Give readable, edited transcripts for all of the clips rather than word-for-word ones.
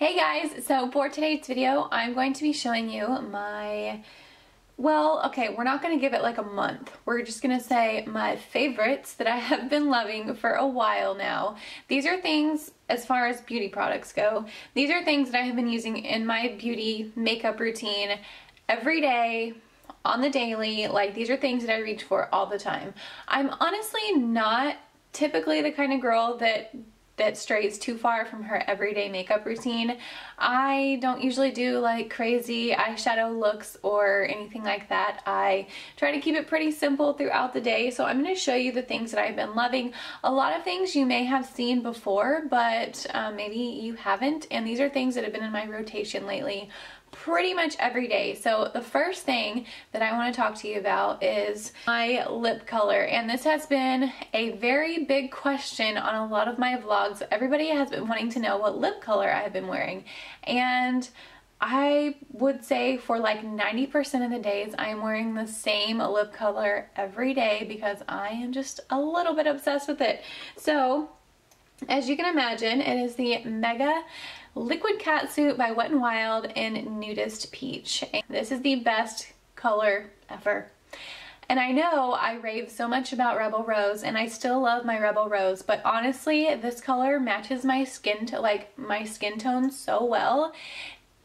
Hey guys, so for today's video, I'm going to be showing you my, well, okay, we're not going to give it like a month. We're just going to say my favorites that I have been loving for a while now. These are things, as far as beauty products go, these are things that I have been using in my beauty makeup routine every day, on the daily. Like, these are things that I reach for all the time. I'm honestly not typically the kind of girl that strays too far from her everyday makeup routine. I don't usually do like crazy eyeshadow looks or anything like that. I try to keep it pretty simple throughout the day. So I'm going to show you the things that I've been loving. A lot of things you may have seen before, but maybe you haven't. And these are things that have been in my rotation lately pretty much every day. So the first thing that I want to talk to you about is my lip color, and this has been a very big question on a lot of my vlogs. Everybody has been wanting to know what lip color I have been wearing, and I would say for like 90% of the days I am wearing the same lip color every day because I am just a little bit obsessed with it. So as you can imagine, it is the Mega Liquid Catsuit by Wet n Wild in Nudist Peach. And this is the best color ever. And I know I rave so much about Rebel Rose, and I still love my Rebel Rose, but honestly, this color matches my skin tone so well.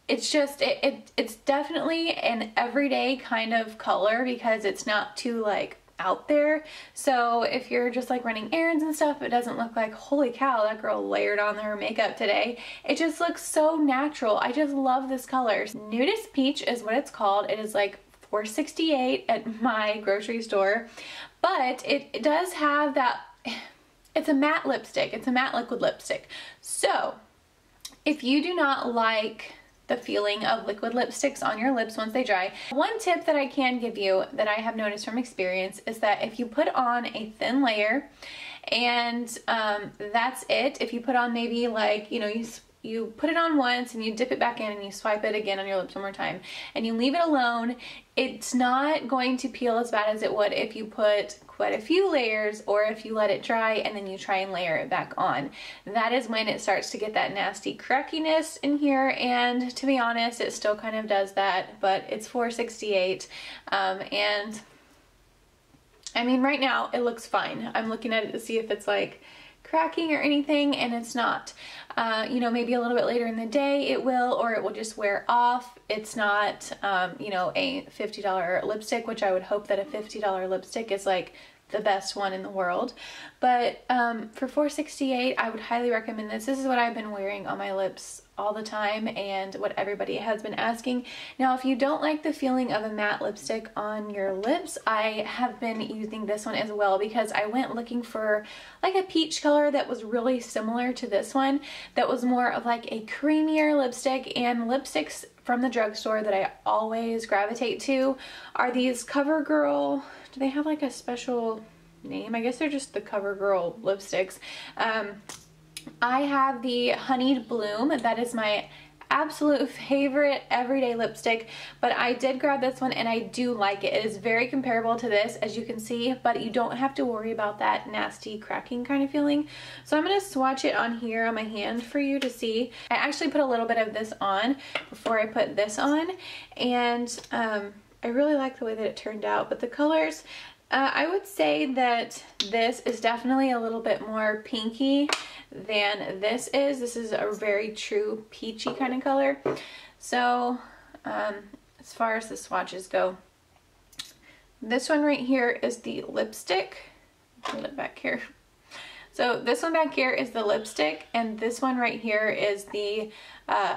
It's just, it's definitely an everyday kind of color because it's not too like out there. So if you're just like running errands and stuff, it doesn't look like, holy cow, that girl layered on her makeup today. It just looks so natural. I just love this color. Nudist Peach is what it's called. It is like $4.68 at my grocery store, but it does have that, it's a matte lipstick. It's a matte liquid lipstick. So if you do not like the feeling of liquid lipsticks on your lips once they dry, one tip that I can give you that I have noticed from experience is that if you put on a thin layer and that's it, if you put on maybe like, you know, you put it on once and you dip it back in and you swipe it again on your lips one more time and you leave it alone, it's not going to peel as bad as it would if you put quite a few layers or if you let it dry and then you try and layer it back on. That is when it starts to get that nasty crackiness in here, and to be honest, it still kind of does that, but it's $4.68 and I mean right now it looks fine. I'm looking at it to see if it's like cracking or anything, and it's not. You know, maybe a little bit later in the day it will, or it will just wear off. It's not, you know, a $50 lipstick, which I would hope that a $50 lipstick is like the best one in the world. But for $4.68, I would highly recommend this. This is what I've been wearing on my lips all the time and what everybody has been asking. Now, if you don't like the feeling of a matte lipstick on your lips, I have been using this one as well because I went looking for like a peach color that was really similar to this one, that was more of like a creamier lipstick. And lipsticks from the drugstore that I always gravitate to are these Covergirl. Do they have like a special name? I guess they're just the Covergirl lipsticks. I have the Honeyed Bloom. That is my absolute favorite everyday lipstick, but I did grab this one and I do like it. It is very comparable to this, as you can see, but you don't have to worry about that nasty cracking kind of feeling. So I'm going to swatch it on here on my hand for you to see. I actually put a little bit of this on before I put this on, and I really like the way that it turned out. But the colors, I would say that this is definitely a little bit more pinky than this is. This is a very true peachy kind of color. So as far as the swatches go, this one right here is the lipstick. Put it back here. So this one back here is the lipstick, and this one right here is the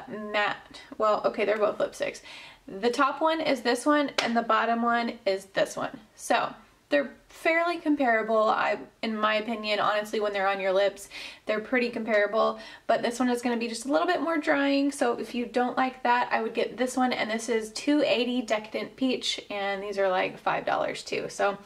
matte. Well, okay, they're both lipsticks. The top one is this one and the bottom one is this one. So they're fairly comparable, in my opinion. Honestly, when they're on your lips, they're pretty comparable, but this one is going to be just a little bit more drying. So if you don't like that, I would get this one, and this is $2.80 Decadent Peach, and these are like $5 too. So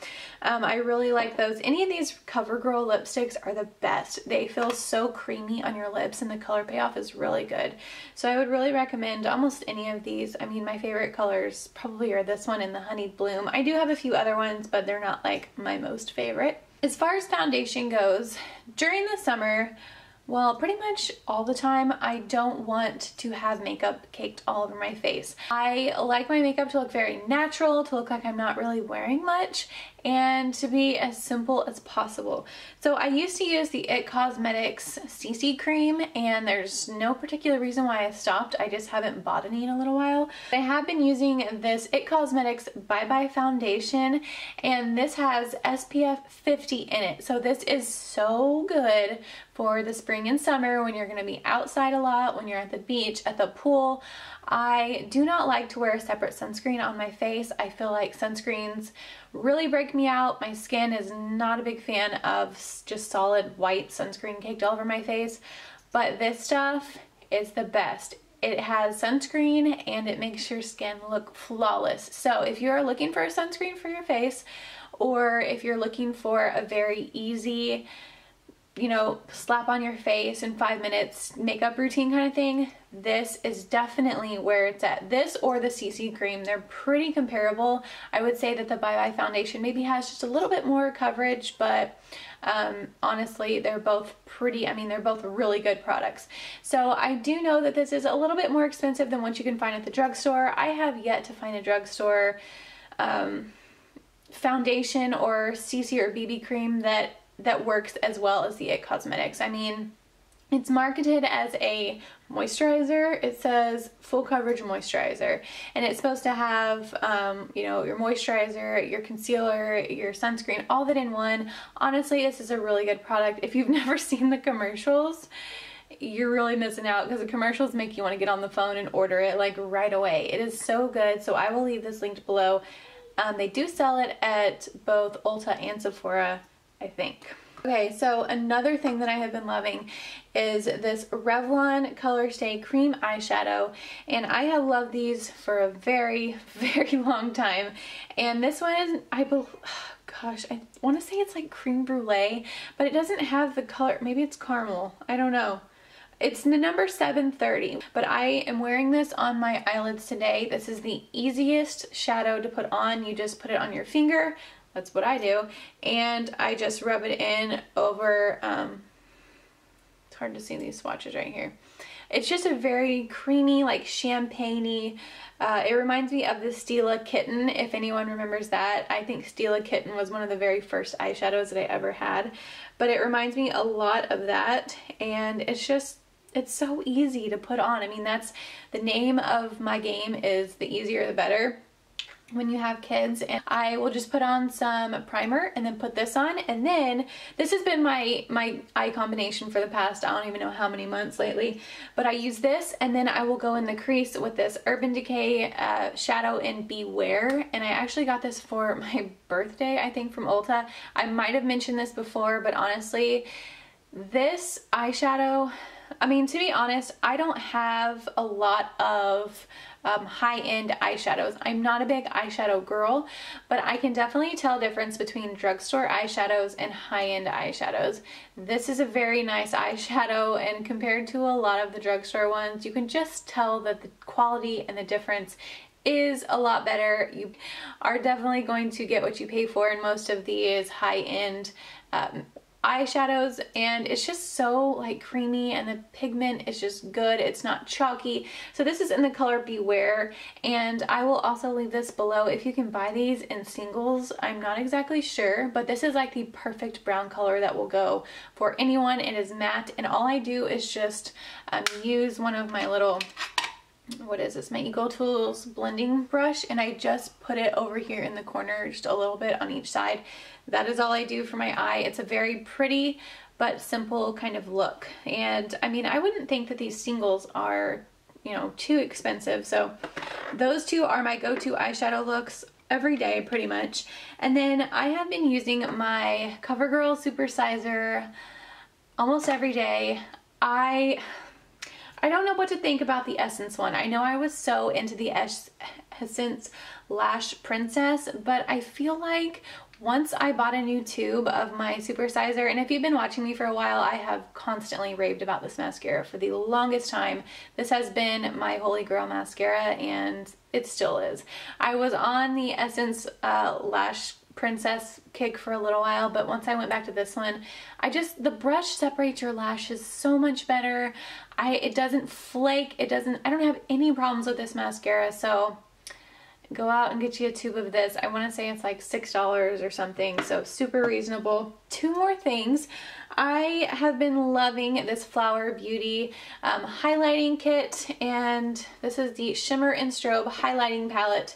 I really like those. Any of these Covergirl lipsticks are the best. They feel so creamy on your lips, and the color payoff is really good. So I would really recommend almost any of these. I mean, my favorite colors probably are this one and the Honeyed Bloom. I do have a few other ones, but they're not like my most favorite. As far as foundation goes, during the summer, Well, pretty much all the time. I don't want to have makeup caked all over my face. I like my makeup to look very natural, to look like I'm not really wearing much, and to be as simple as possible. So I used to use the IT Cosmetics CC cream, and there's no particular reason why I stopped. I just haven't bought any in a little while. I have been using this IT Cosmetics Bye Bye foundation, and this has SPF 50 in it. So this is so good for the spring and summer when you're going to be outside a lot, when you're at the beach, at the pool. I do not like to wear a separate sunscreen on my face. I feel like sunscreens really break me out. My skin is not a big fan of just solid white sunscreen caked all over my face, but this stuff is the best. It has sunscreen and it makes your skin look flawless. So if you're looking for a sunscreen for your face, or if you're looking for a very easy, you know, slap on your face in 5 minutes makeup routine kind of thing, this is definitely where it's at. This or the CC cream, they're pretty comparable. I would say that the Bye Bye foundation maybe has just a little bit more coverage, but honestly, they're both pretty, I mean, they're both really good products. So I do know that this is a little bit more expensive than what you can find at the drugstore. I have yet to find a drugstore foundation or CC or BB cream that works as well as the IT Cosmetics. I mean, it's marketed as a moisturizer. It says full coverage moisturizer, and it's supposed to have, you know, your moisturizer, your concealer, your sunscreen, all that in one. Honestly, this is a really good product. If you've never seen the commercials, you're really missing out, because the commercials make you want to get on the phone and order it like right away. It is so good. So I will leave this linked below. They do sell it at both Ulta and Sephora, I think. Okay, so another thing that I have been loving is this Revlon Color Stay Cream Eyeshadow, and I have loved these for a very, very long time. And this one is, gosh, I want to say it's like creme brulee, but it doesn't have the color. Maybe it's caramel. I don't know. It's the number 730, but I am wearing this on my eyelids today. This is the easiest shadow to put on. You just put it on your finger. That's what I do. And I just rub it in over, it's hard to see these swatches right here. It's just a very creamy, like champagne-y. It reminds me of the Stila Kitten, if anyone remembers that. I think Stila Kitten was one of the very first eyeshadows that I ever had. But it reminds me a lot of that. And it's just, it's so easy to put on. I mean, that's the name of my game, is the easier the better when you have kids. And I will just put on some primer and then put this on, and then this has been my eye combination for the past, I don't even know how many months lately, but I use this, and then I will go in the crease with this Urban Decay shadow in Beware. And I actually got this for my birthday, I think, from Ulta. I might have mentioned this before, but honestly, this eyeshadow, I mean, to be honest, I don't have a lot of high-end eyeshadows. I'm not a big eyeshadow girl, but I can definitely tell difference between drugstore eyeshadows and high-end eyeshadows. This is a very nice eyeshadow, and compared to a lot of the drugstore ones, you can just tell that the quality and the difference is a lot better. You are definitely going to get what you pay for in most of these high-end eyeshadows, and it's just so like creamy, and the pigment is just good. It's not chalky. So this is in the color Beware, and I will also leave this below if you can buy these in singles. I'm not exactly sure, but this is like the perfect brown color that will go for anyone. It is matte, and all I do is just use one of my little, what is this, my Eco Tools blending brush, and I just put it over here in the corner, just a little bit on each side. That is all I do for my eye. It's a very pretty but simple kind of look. And I mean, I wouldn't think that these singles are, you know, too expensive. So those two are my go-to eyeshadow looks every day pretty much. And then I have been using my Covergirl Supersizer almost every day. I don't know what to think about the Essence one. I know I was so into the Essence Lash Princess, but I feel like once I bought a new tube of my Supersizer, and if you've been watching me for a while, I have constantly raved about this mascara for the longest time. This has been my holy grail mascara, and it still is. I was on the Essence Lash princess kick for a little while, but once I went back to this one, the brush separates your lashes so much better. It doesn't flake, I don't have any problems with this mascara, so go out and get you a tube of this. I want to say it's like $6 or something, so super reasonable. Two more things. I have been loving this Flower Beauty highlighting kit, and this is the Shimmer and Strobe highlighting palette,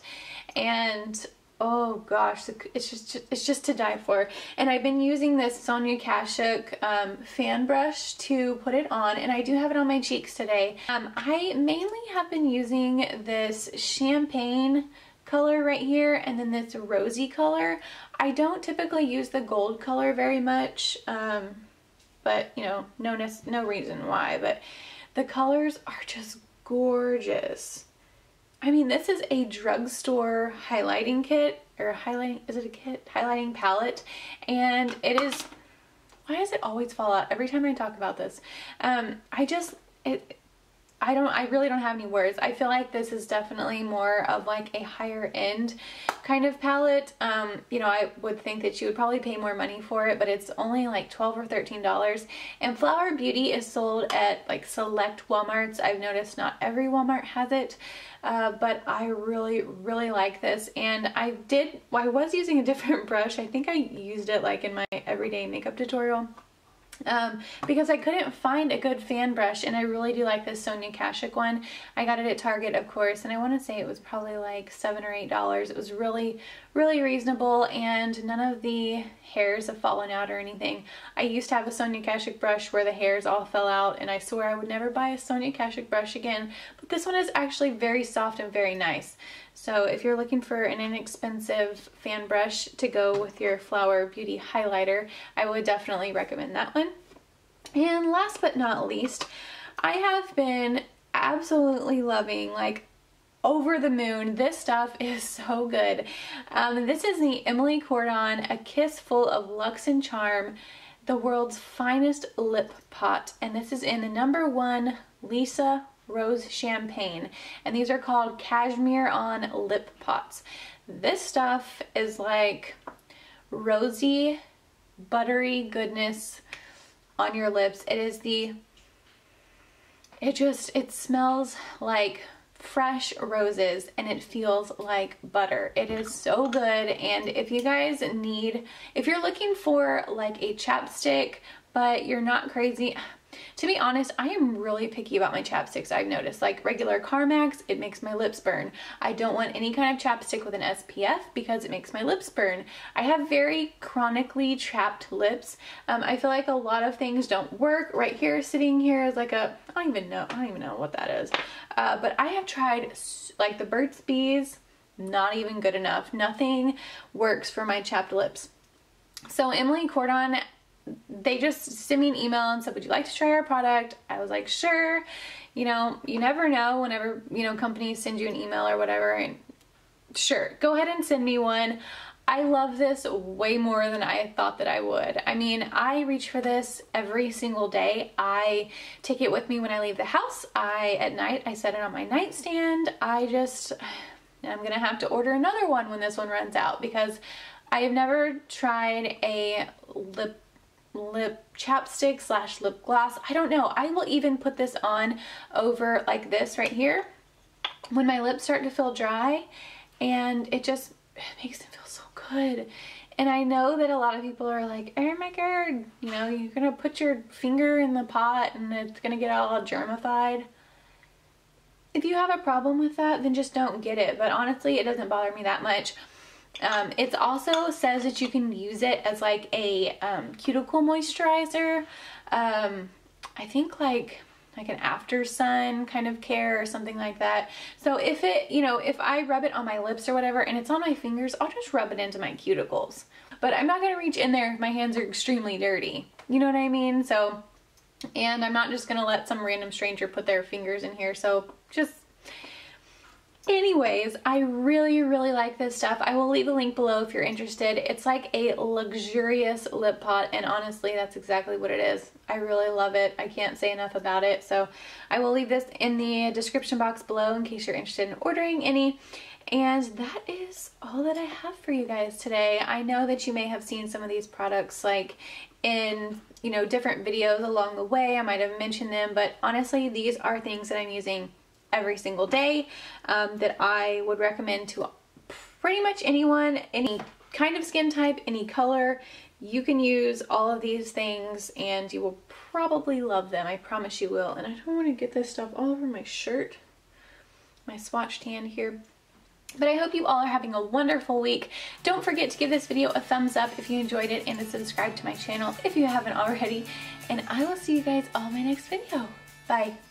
and oh gosh, it's just to die for. And I've been using this Sonia Kashuk fan brush to put it on, and I do have it on my cheeks today. I mainly have been using this champagne color right here, and then this rosy color. I don't typically use the gold color very much, but you know, no reason why, but the colors are just gorgeous. I mean, this is a drugstore highlighting kit, or is it a kit? Highlighting palette, and it is, why does it always fall out every time I talk about this? I really don't have any words. I feel like this is definitely more of like a higher end kind of palette. You know, I would think that you would probably pay more money for it, but it's only like $12 or $13. And Flower Beauty is sold at like select Walmarts. I've noticed not every Walmart has it, but I really like this. And I was using a different brush. I think I used it like in my everyday makeup tutorial. Because I couldn't find a good fan brush, and I really do like this Sonia Kashuk one. I got it at Target, of course, and I want to say it was probably like $7 or $8. It was really reasonable, and none of the hairs have fallen out or anything. I used to have a Sonia Kashuk brush where the hairs all fell out, and I swore I would never buy a Sonia Kashuk brush again, but this one is actually very soft and very nice. So if you're looking for an inexpensive fan brush to go with your Flower Beauty highlighter, I would definitely recommend that one. And last but not least, I have been absolutely loving, like over the moon. This stuff is so good. This is the Emily Cordon A Kiss Full of Luxe and Charm, the world's finest lip pot. And this is in the #1 Lisa Rose Champagne, and these are called Cashmere on Lip Pots. This stuff is like rosy, buttery goodness on your lips. It smells like fresh roses, and it feels like butter. It is so good. And if you guys if you're looking for like a chapstick, but you're not crazy, to be honest, I am really picky about my chapsticks. I've noticed, like regular Carmex, it makes my lips burn. I don't want any kind of chapstick with an SPF because it makes my lips burn. I have very chronically chapped lips. I feel like a lot of things don't work. Right here, sitting here is like I don't even know what that is. But I have tried like the Burt's Bees, not even good enough. Nothing works for my chapped lips. So Emily Cordon, they just sent me an email and said, would you like to try our product? I was like, sure. You know, you never know whenever, you know, companies send you an email or whatever, and sure, go ahead and send me one. I love this way more than I thought that I would. I mean, I reach for this every single day. I take it with me when I leave the house. At night, I set it on my nightstand. I'm gonna have to order another one when this one runs out, because I have never tried a lip chapstick slash lip gloss. I don't know. I will even put this on over like this right here when my lips start to feel dry, and it makes them feel so good. And I know that a lot of people are like, oh my god, you know, you're gonna put your finger in the pot and it's gonna get all germified. If you have a problem with that, then just don't get it. But honestly, it doesn't bother me that much. It also says that you can use it as like a cuticle moisturizer. I think like an after sun kind of care or something like that. So if I rub it on my lips or whatever and it's on my fingers, I'll just rub it into my cuticles. But I'm not going to reach in there if my hands are extremely dirty. You know what I mean? So, and I'm not just going to let some random stranger put their fingers in here. So just Anyways, I really like this stuff. I will leave a link below if you're interested. It's like a luxurious lip pot, and honestly, that's exactly what it is. I really love it. I can't say enough about it. So I will leave this in the description box below in case you're interested in ordering any. And that is all that I have for you guys today. I know that you may have seen some of these products like in, you know, different videos along the way. I might have mentioned them, but honestly, these are things that I'm using every single day that I would recommend to pretty much anyone, any kind of skin type, any color. You can use all of these things and you will probably love them. I promise you will. And I don't want to get this stuff all over my shirt, my swatch tan here. But I hope you all are having a wonderful week. Don't forget to give this video a thumbs up if you enjoyed it and to subscribe to my channel if you haven't already. And I will see you guys all in my next video. Bye.